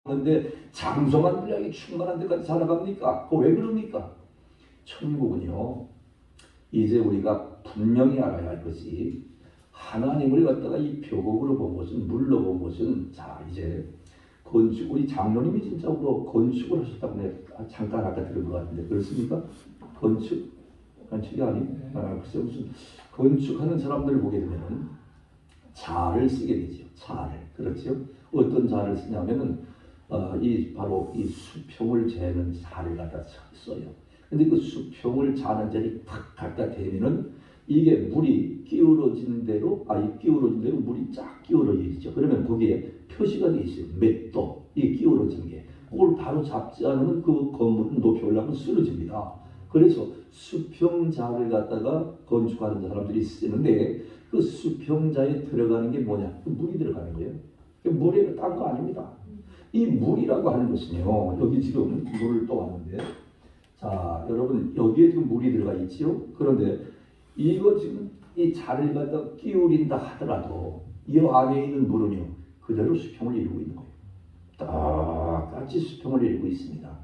그런데 장성한 분량이 충만한 데까지 살아갑니까? 그거 왜 그럽니까? 천국은요, 이제 우리가 분명히 알아야 할 것이, 하나님을 갖다가 이 벼곡으로 본 것은, 물로 본 것은, 자 이제 건축, 우리 장로님이 진짜 뭐 건축을 하셨다고 내가 잠깐 아까 들은 것 같은데 그렇습니까? 건축이 아니고 글쎄 무슨 건축하는 사람들을 보게 되면은 자를 쓰게 되죠. 자를. 그렇죠? 어떤 자를 쓰냐면은 이 바로 이 수평을 재는 자를 갖다 써요. 근데 그 수평을 자는 자리 탁 갖다 대면은 이게 물이 기울어진 대로 기울어진 대로 물이 쫙 기울어지죠. 그러면 거기에 표시가 되어 있어요. 몇 도, 이 기울어진 게. 그걸 바로 잡지 않으면 그 건물은 높이 올라가면 쓰러집니다. 그래서 수평자를 갖다가 건축하는 사람들이 쓰는데 그 수평자에 들어가는 게 뭐냐? 그 물이 들어가는 거예요. 물이 딴 거 아닙니다. 이 물이라고 하는 것은요, 여기 지금 물을 또 왔는데, 자 여러분 여기에 지금 물이 들어가 있지요. 그런데 이거 지금 이 자를 갖다 끼우린다 하더라도 이 안에 있는 물은요 그대로 수평을 이루고 있는 거예요. 똑같이 수평을 이루고 있습니다.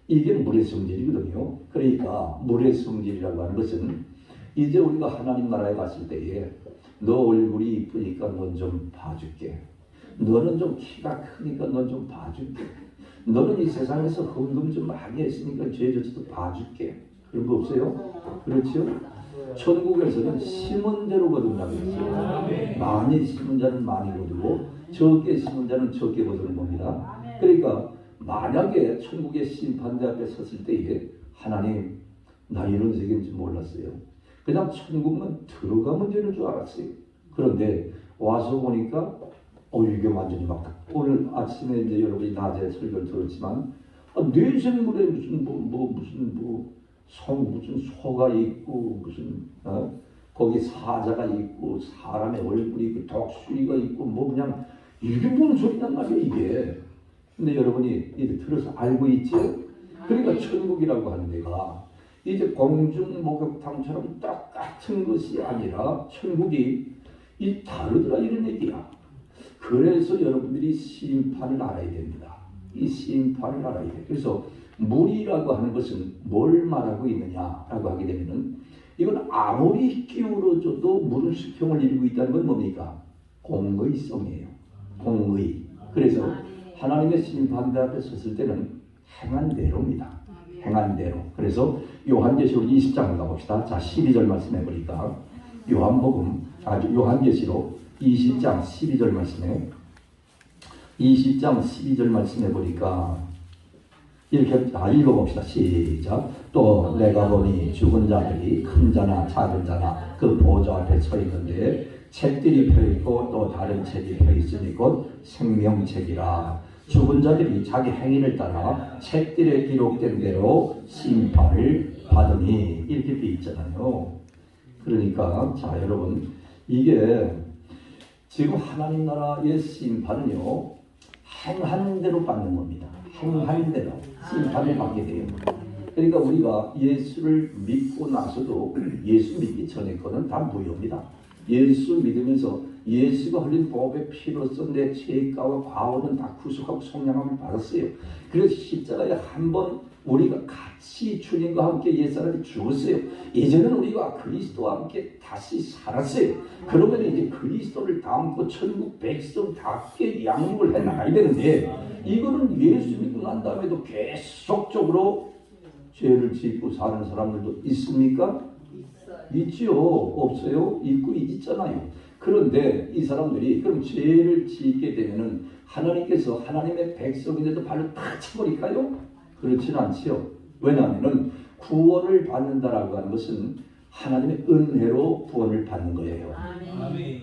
이게 물의 성질이거든요. 그러니까 물의 성질이라고 하는 것은 이제 우리가 하나님 나라에 갔을 때에 너 얼굴이 이쁘니까 넌 좀 봐줄게. 너는 좀 키가 크니까 넌 좀 봐줄게. 너는 이 세상에서 헌금 좀 많이 했으니까 죄져서도 봐줄게. 그런 거 없어요? 그렇죠? 천국에서는 심은 대로 거둔다고 했어요. 많이 심은 자는 많이 거두고 적게 심은 자는 적게 거두는 겁니다. 그러니까 만약에 천국의 심판대 앞에 섰을 때에 하나님 나 이런 세계인지 몰랐어요. 그냥 천국만 들어가면 되는 줄 알았어요. 그런데 와서 보니까 이게 완전히 막 오늘 아침에 이제 여러분이 낮에 설교를 들었지만 뇌생물에 무슨 소가 있고 무슨 거기 사자가 있고 사람의 얼굴이 있고 독수리가 있고 뭐 그냥 이게 뭔 소리란 말이야 이게. 근데 여러분이 이제 들어서 알고 있죠? 그러니까 천국이라고 하는 데가 이제 공중 목욕탕처럼 똑같은 것이 아니라 천국이 이 다르더라 이런 얘기야. 그래서 여러분들이 심판을 알아야 됩니다. 이 심판을 알아야 돼. 그래서 물이라고 하는 것은 뭘 말하고 있느냐라고 하게 되면은 이건 아무리 기울어져도 물은 수평을 이루고 있다는 건 뭡니까? 공의성이에요. 공의. 그래서 하나님의 심판대 앞에 섰을 때는 행한 대로입니다. 행한 대로. 그래서 요한계시록 20장을 가봅시다. 자 12절 말씀해 보니까 요한계시록 20장 12절 말씀에 20장 12절 말씀해 보니까 이렇게 다 읽어봅시다. 시작. 또 내가 보니 죽은 자들이 큰 자나 작은 자나 그 보좌 앞에 서 있는데 책들이 펴있고 또 다른 책이 펴있으니 곧 생명책이라. 죽은 자들이 자기 행위를 따라 책들에 기록된 대로 심판을 받으니 이렇게 되어 있잖아요. 그러니까 자 여러분 이게 지금 하나님 나라의 심판은요 행한 대로 받는 겁니다. 행한 대로 심판을 받게 돼요. 그러니까 우리가 예수를 믿고 나서도 예수 믿기 전에 거는 다 무효입니다. 예수 믿으면서 예수가 흘린 보혈의 피로써 내 죄가와 과오는 다 구속하고 속량함을 받았어요. 그래서 십자가에 한번 우리가 같이 주님과 함께 옛사람이 죽었어요. 이제는 우리가 그리스도와 함께 다시 살았어요. 그러면 이제 그리스도를 담고 천국 백성답게 양육을 해나가야 되는데 이거는 예수 믿고 난 다음에도 계속적으로 죄를 짓고 사는 사람들도 있습니까? 있지요? 없어요? 있고 있잖아요. 그런데 이 사람들이 그럼 죄를 짓게 되면은 하나님께서 하나님의 백성인데도 발로 탁 쳐버릴까요? 그렇지는 않지요. 왜냐하면은 구원을 받는다라고 하는 것은 하나님의 은혜로 구원을 받는 거예요.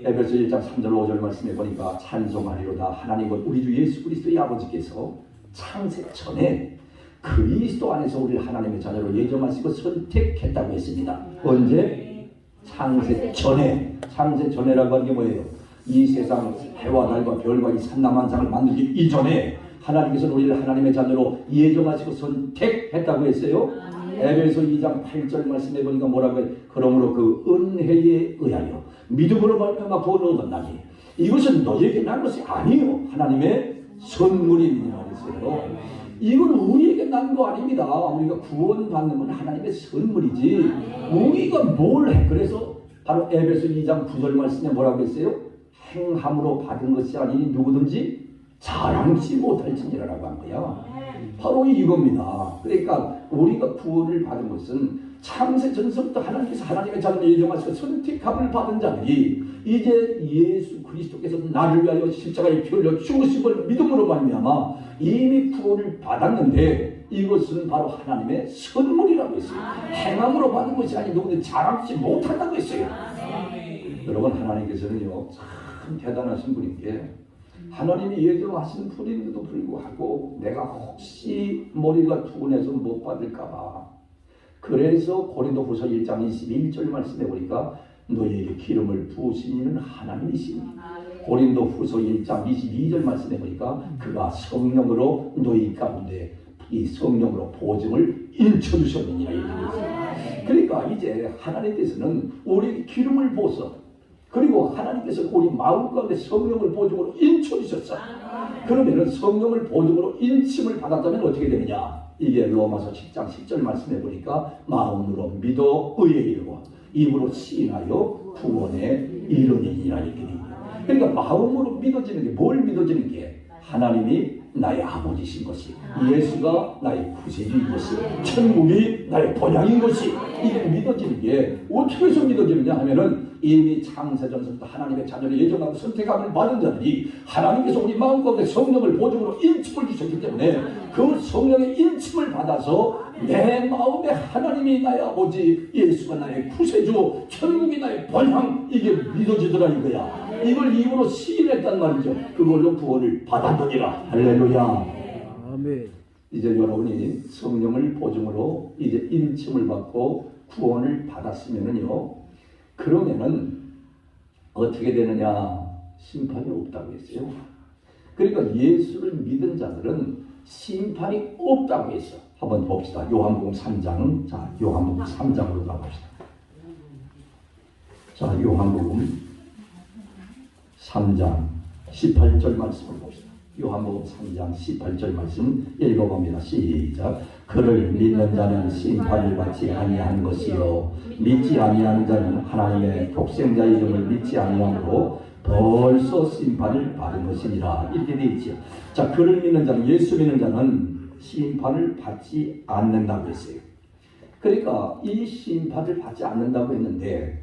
에베소 1장 3절 5절 말씀해 보니까 찬송하리로다 하나님은 우리 주 예수 그리스도의 아버지께서 창세 전에 그리스도 안에서 우리를 하나님의 자녀로 예정하시고 선택했다고 했습니다. 언제? 창세 전에. 창세 전에라고 하는 게 뭐예요? 이 세상 해와 달과 별과 이 산나만상을 만들기 이전에 하나님께서 우리를 하나님의 자녀로 예정하시고 선택했다고 했어요. 에베소 2장 8절 말씀해 보니까 뭐라고 해요? 그러므로 그 은혜에 의하여 믿음으로 말미암아 구원을 얻었나니 이것은 너희에게 난 것이 아니요 하나님의 선물이니라 그랬어요. 이건 우리에게 난 거 아닙니다. 우리가 구원받는 건 하나님의 선물이지 우리가 뭘 해. 그래서 바로 에베소 2장 9절 말씀에 뭐라고 했어요? 행함으로 받은 것이 아니니 누구든지 자랑치 못할지니라라고 한 거야. 바로 이겁니다. 그러니까 우리가 구원을 받은 것은 창세 전서부터 하나님께서 하나님의 자녀를 예정하셔서 선택함을 받은 자들이 이제 예수 그리스도께서 나를 위하여 십자가에 피 흘려 죽으심을 믿음으로 말미암아 이미 구원을 받았는데 이것은 바로 하나님의 선물이라고 했어요. 행함으로 받은 것이 아니 누구든 자랑치 못한다고 했어요. 여러분 하나님께서는요 참 대단하신 분인 게 하나님이 예정하신 분인데도 불구하고 내가 혹시 머리가 둔해서 못 받을까봐 그래서 고린도후서 1장 21절 말씀해 보니까 너희에게 기름을 부으신 이는 하나님이시니 고린도후서 1장 22절 말씀해 보니까 그가 성령으로 너희 가운데 이 성령으로 보증을 인쳐주셨느니라 얘기했어요. 그러니까 이제 하나님께서는 우리 기름을 부어서 그리고 하나님께서 우리 마음 가운데 성령을 보증으로 인쳐주셨어. 그러면은 성령을 보증으로 인침을 받았다면 어떻게 되느냐? 이게 로마서 10장 10절 말씀해 보니까 마음으로 믿어 의에 이르고 입으로 시인하여 구원에 이르느니라 이렇게 됩니다. 그러니까 마음으로 믿어지는 게 뭘 믿어지는 게 하나님이 나의 아버지신 것이 예수가 나의 구세주인 것이 천국이 나의 본향인 것이 이게 믿어지는 게 어떻게 해서 믿어지느냐 하면은 이미 창세전서부터 하나님의 자녀를 예정하고 선택함을 받은 자들이 하나님께서 우리 마음 가운데 성령을 보증으로 인침을 주셨기 때문에 그 성령의 인침을 받아서 내 마음에 하나님이 나의 아버지 예수가 나의 구세주 천국이 나의 본향 이게 믿어지더라 이거야. 이걸 입으로 시인했단 말이죠. 그걸로 구원을 받았느니라. 할렐루야. 아멘. 이제 여러분이 성령을 보증으로 이제 인침을 받고 구원을 받았으면은요. 그러면은 어떻게 되느냐? 심판이 없다고 했어요. 그러니까 예수를 믿은 자들은 심판이 없다고 했어. 한번 봅시다. 요한복음 3장. 자, 요한복음 3장으로 가봅시다. 자, 요한복음 3장 18절 말씀을 봅시다. 요한복음 3장 18절 말씀 읽어봅니다. 시작. 그를 믿는 자는 심판을 받지 아니한 것이요 믿지 아니하는 자는 하나님의 독생자 이름을 믿지 아니함으로 벌써 심판을 받은 것이니라. 이렇게 되어 있죠. 자, 그를 믿는 자는 예수 믿는 자는 심판을 받지 않는다고 했어요. 그러니까 이 심판을 받지 않는다고 했는데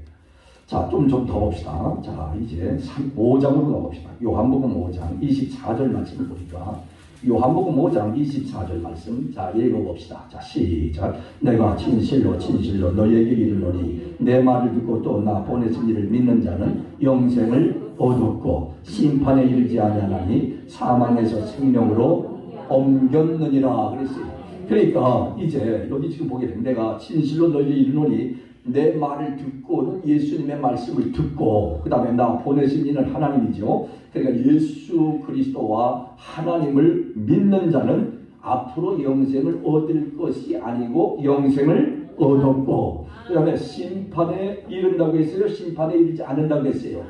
자, 좀 더 봅시다. 자, 이제 5장으로 가봅시다. 요한복음 5장 24절 말씀을 보니까 요한복음 5장 24절 말씀 자, 읽어봅시다. 자, 시작. 내가 진실로 진실로 너희에게 이르노니 내 말을 듣고 또 나 보내신 이를 믿는 자는 영생을 얻었고 심판에 이르지 아니하나니 사망에서 생명으로 옮겼느니라 그랬어요. 그러니까 이제 여기 지금 보게 되면 내가 진실로 너희에게 이르노니 내 말을 듣고는 예수님의 말씀을 듣고 그 다음에 나 보내신 이는 하나님이죠. 그러니까 예수 그리스도와 하나님을 믿는 자는 앞으로 영생을 얻을 것이 아니고 영생을 얻었고 그 다음에 심판에 이른다고 했어요. 심판에 이르지 않는다고 했어요.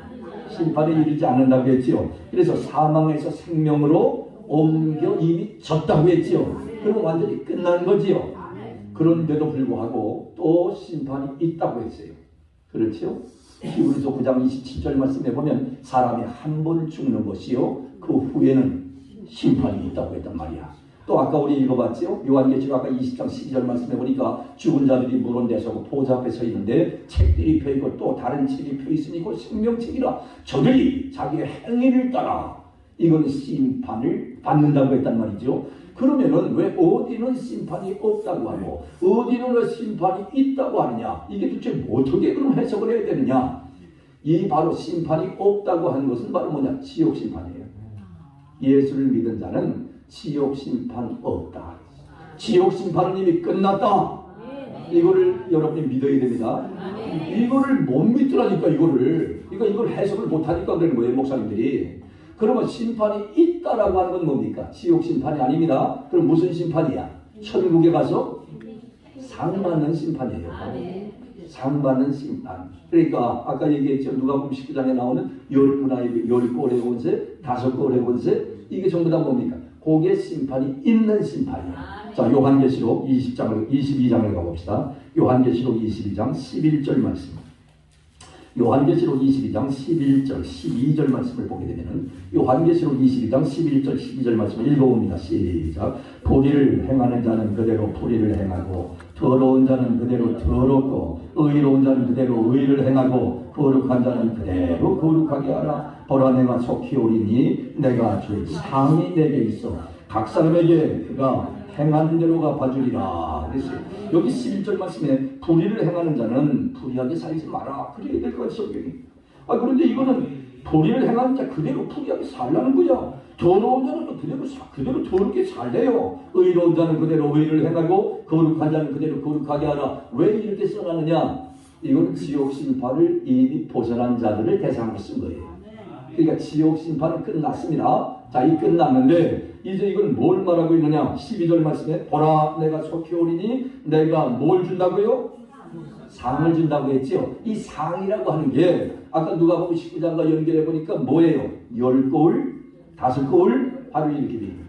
심판에 이르지 않는다고 했지요. 그래서 사망에서 생명으로 옮겨 이미 졌다고 했지요. 그럼 완전히 끝난 거지요. 그런데도 불구하고 또 심판이 있다고 했어요. 그렇죠? 히브리서 9장 27절 말씀에 보면 사람이 한 번 죽는 것이요 그 후에는 심판이 있다고 했단 말이야. 또 아까 우리 읽어봤죠? 요한계시록 아까 20장 12절 말씀해 보니까 죽은 자들이 물은 데서 보좌 앞에 서 있는데 책들이 펴있고 또 다른 책이 펴있으니 그 생명책이라 저들이 자기의 행위를 따라 이건 심판을 받는다고 했단 말이죠. 그러면은 왜 어디는 심판이 없다고 하고 어디는 왜 심판이 있다고 하느냐? 이게 도대체 어떻게 그럼 해석을 해야 되느냐? 이 바로 심판이 없다고 하는 것은 바로 뭐냐? 지옥 심판이에요. 예수를 믿은 자는 지옥 심판 없다. 지옥 심판은 이미 끝났다. 이거를 여러분이 믿어야 됩니다. 이거를 못 믿더라니까 이거를. 그러니까 이걸 해석을 못하니까 그러는 거예요 목사님들이. 그러면 심판이 있다라고 하는 건 뭡니까? 지옥 심판이 아닙니다. 그럼 무슨 심판이야? 천국에 가서 상 받는 심판이에요. 상 받는 심판. 그러니까 아까 얘기했죠. 누가복음 19장에 나오는 10꼴의 권세, 5꼴의 권세 이게 전부 다 뭡니까? 그게 심판이 있는 심판이에요. 자, 요한계시록 22장을 가봅시다. 요한계시록 22장 11절 말씀. 요한계시록 22장 11절, 12절 말씀을 보게 되면은 요한계시록 22장 11절, 12절 말씀을 읽어봅니다. 시작. 불의를 행하는 자는 그대로 불의를 행하고 더러운 자는 그대로 더럽고 의로운 자는 그대로 의를 행하고 거룩한 자는 그대로 거룩하게 하라. 보라 내가 속히 오리니 내가 줄 상이 내게 있어 각 사람에게 그가 행한 대로 갚아주리라. 그랬어요. 여기 11절 말씀에 불의를 행하는 자는 불의하게 살지 마라. 그래야 될 것 같아요. 그런데 이거는 불의를 행하는 자 그대로 불의하게 살라는 거야. 더러운 자는 또 그대로 더럽게 살래요. 의로운 자는 그대로 의를 행하고 거룩한 자는 그대로 거룩하게 하라. 왜 이렇게 써놨느냐? 이건 지옥 심판을 이미 벗어난 자들을 대상으로 쓴 거예요. 그러니까 지옥 심판은 끝났습니다. 자, 이 끝났는데 이제 이건 뭘 말하고 있느냐? 12절 말씀에 보라 내가 속히 오리니 내가 뭘 준다고요? 상을 준다고 했죠. 이 상이라고 하는 게 아까 누가복음 19장과 연결해 보니까 뭐예요? 10거울, 5거울 바로 이렇게 되어 있는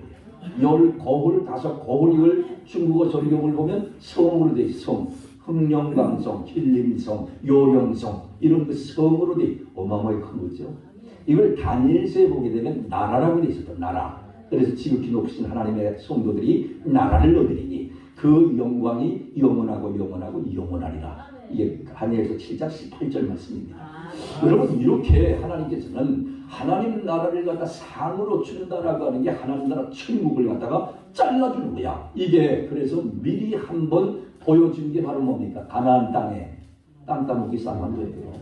거예요. 10거울, 5거울 이걸 중국어 전경을 보면 성으로 되어 있어요. 성. 흥령강성, 길림성, 요령성 이런 그 성으로 되어 어마어마하게 큰 거죠. 이걸 다니엘서에 보게 되면 나라라고 되어 있었던 나라. 그래서 지극히 높으신 하나님의 성도들이 나라를 얻으리니 그 영광이 영원하고 영원하리라. 이게 다니엘서 7장 18절 말씀입니다. 여러분 이렇게 하나님께서는 하나님 나라를 갖다 상으로 준다라고 하는 게 하나님 나라 천국을 갖다가 잘라주는 거야. 이게 그래서 미리 한번 보여준 게 바로 뭡니까? 가나안 땅에 땅 따먹기 쌍한 거예요.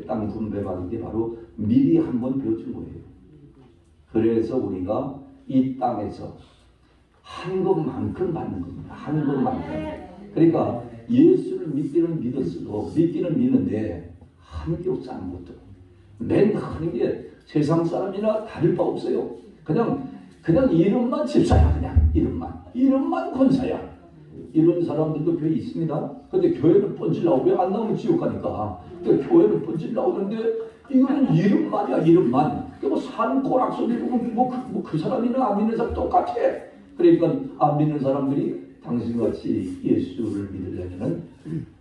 땅 분배받은 게 바로 미리 한번 보여준 거예요. 그래서 우리가 이 땅에서 한 것만큼 받는 겁니다. 한 것만큼. 그러니까 예수를 믿기는 믿었어도 믿기는 믿는데 한 게 없어. 아무것도. 맨 하는 게 세상 사람이나 다를 바 없어요. 그냥 이름만 집사야. 그냥 이름만 권사야. 이런 사람들도 교회에 있습니다. 근데 교회는 번질 나오고 왜 안 나오면 지옥 가니까. 그러니까 교회는 번질 나오는데 이거는 이름만이야. 이름만. 뭐 사는 꼬락소리 보면 그 사람이나 안 믿는 사람 똑같아. 그러니까 안 믿는 사람들이 당신같이 예수를 믿으려면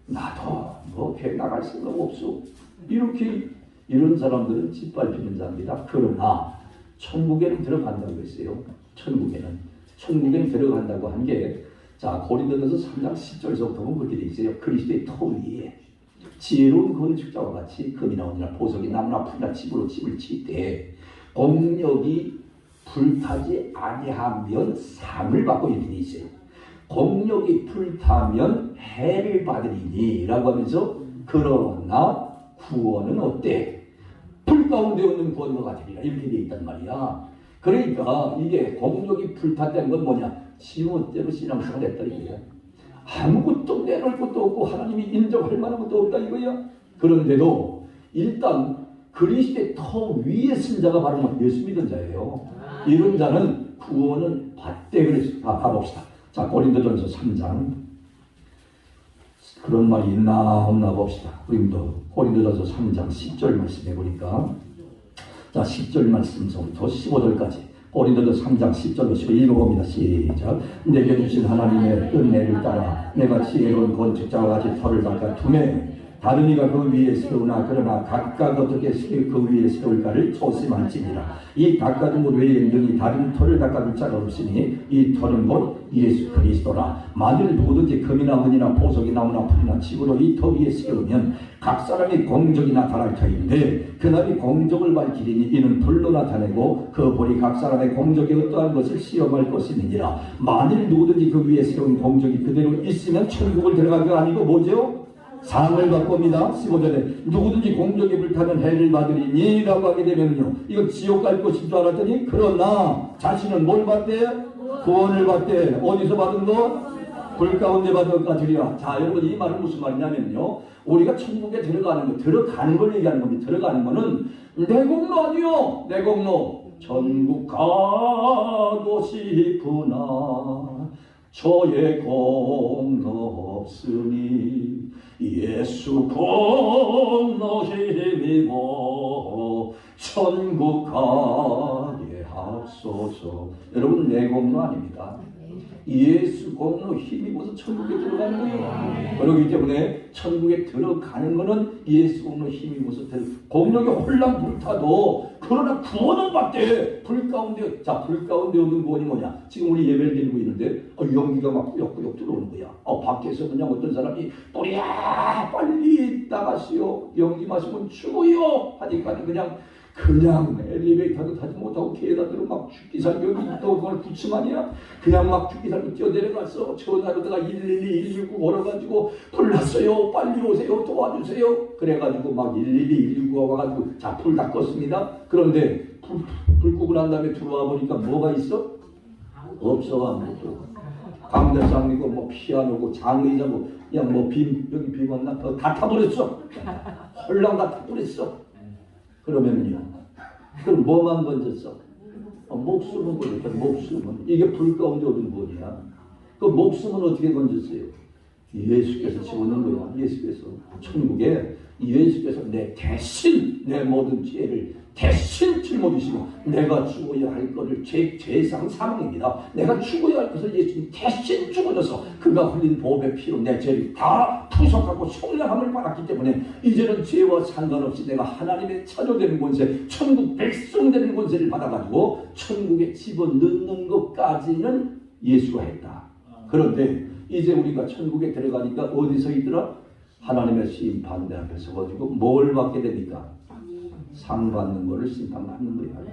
나도 뭐 교회 나갈 생각 없어. 이렇게 이런 사람들은 짓밟히는 자입니다. 그러나 천국에는 들어간다고 했어요. 천국에는 들어간다고 한 게 자, 고린도전서 3장 10절서부터 보면 그렇게 되어 있어요. 그리스도의 터 위에 지혜로운 건축자와 같이 금이나 은이나 보석이 나무나 풀이나 집으로 집을 칠 때 공력이 불타지 아니하면 상을 받고 이렇게 되어 있어요. 공력이 불타면 해를 받으리니 라고 하면서 그러나 구원은 어때? 불 가운데 없는 구원과 같으리라 이렇게 되어 있단 말이야. 그러니까 이게 공력이 불탔다는 건 뭐냐? 지멋대로 신앙생활 했다 이거야. 아무것도 내놓을 것도 없고 하나님이 인정할 만한 것도 없다 이거야. 그런데도 일단 그리스도의 터 위에 쓴 자가 바로 예수 믿은 자예요. 이런 자는 구원은 받되 그랬어. 가봅시다. 자, 고린도전서 3장 그런 말이 있나 없나 봅시다. 고린도전서 3장 10절 말씀해 보니까 자 10절 말씀부터 15절까지 고린도전서 3장 10절로 15절 읽어봅니다. 시작. 내게 주신 하나님의 은혜를 따라 내가 지혜로운 건축자와 같이 터를 닦아 두매 다른 이가 그 위에 세우나 그러나 각각 어떻게 그 위에 세울까를 조심할지니라. 이 닦아둔 것 외에 능히 다른 터를 닦아둘 자가 없으니 이 터는 곧 예수 그리스도라. 만일 누구든지 금이나 은이나 보석이 나무나 풀이나 집으로 이 터 위에 세우면 각 사람이 공적이 나타날 터인데 그날이 공적을 밝히리니 이는 불로 나타내고 그 볼이 각 사람의 공적이 어떠한 것을 시험할 것이니라. 만일 누구든지 그 위에 세운 공적이 그대로 있으면 천국을 들어갈 게 아니고 뭐죠? 상을 받고 옵니다. 15절에 누구든지 공적이 불타면 해를 받으리니 라고 하게 되면요 이건 지옥 갈 것인 줄 알았더니 그러나 자신은 뭘 받대? 구원을 받대. 어디서 받은 거? 불 가운데 받은 것 같으리라. 자, 여러분 이 말은 무슨 말이냐면요 우리가 천국에 들어가는 걸 얘기하는 겁니다. 들어가는 거는 내 공로 아니요. 내 공로 천국 가고 싶으나 저의 공로 없으니 예수 공로 힘입어 천국 가게 하소서. 주옵소서. 여러분 내 공로 아닙니다. 예수 공로 힘입어서 천국에 들어가는 거예요. 그렇기 때문에 천국에 들어가는 거는 예수 공로 힘입어서 공력이 홀랑 불타도 그러나 구원은 받되 불 가운데, 자, 불 가운데 얻는 구원이 뭐냐? 지금 우리 예배를 드리고 있는데 연기가 막 꾸역꾸역 들어오는 거야. 밖에서 그냥 어떤 사람이 또리야 빨리 나가시오, 연기 마시면 죽어요 하니까 그냥 엘리베이터도 타지 못하고 계단으로 막 죽기 살기, 또 그걸 구층 아니야? 그냥 막 죽기 살기 뛰어내려갔어. 전화로다가 112, 119 걸어가지고 불났어요, 빨리 오세요, 도와주세요. 그래가지고 막 112, 119가 와가지고 자, 불 다 껐습니다. 그런데 불 끄고 난 다음에 들어와 보니까 뭐가 있어? 없어. 아무것도. 강대상이고 뭐 피아노고 장의자고 그냥 뭐 여기 빔 없나? 다 타버렸어. 홀랑 다 타버렸어. 그러면요, 그럼 뭐만 건졌어? 목숨은 건졌다. 목숨은. 이게 불 가운데 얻은 구원이야. 그 목숨은 어떻게 건졌어요? 예수께서 집어넣은 거야. 예수께서 천국에 예수께서 내 대신 내 모든 죄를 대신 짊어지시고 내가 죽어야 할 것을 죄상 사망입니다. 내가 죽어야 할 것을 예수님 대신 죽어져서 그가 흘린 보배 피로 내 죄를 다 푸석하고 속량함을 받았기 때문에 이제는 죄와 상관없이 내가 하나님의 자녀되는 권세, 천국 백성 되는 권세를 받아가지고 천국에 집어넣는 것까지는 예수가 했다. 그런데 이제 우리가 천국에 들어가니까 어디서 있더라? 하나님의 심판대 앞에 서가지고 뭘 받게 됩니까? 상 받는 거를 심판받는 거야.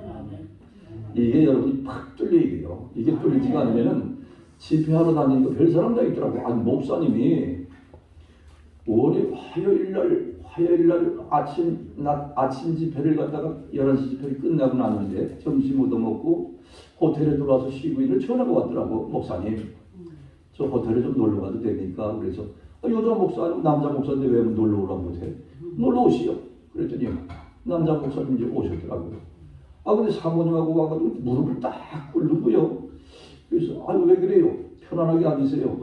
이게 여러분이 팍 뚫려 있어요. 이게 뚫리지가 않으면은 집회하러 다니는 거 별 사람 다 있더라고. 아니 목사님이 화요일 날 아침 집회를 갔다가 11시 집회를 끝나고 났는데 점심 얻어먹고 호텔에 들어와서 쉬고 있는 전화가 왔더라고. 목사님, 저 호텔에 좀 놀러 가도 됩니까? 그래서 여자 목사님, 남자 목사인데 왜 놀러 오라고 해? 놀러 오시오. 그랬더니 남자 목사님이 오셨더라고요. 근데 사모님하고 와가지고 무릎을 딱 꿇는고요. 그래서 왜 그래요? 편안하게 앉으세요.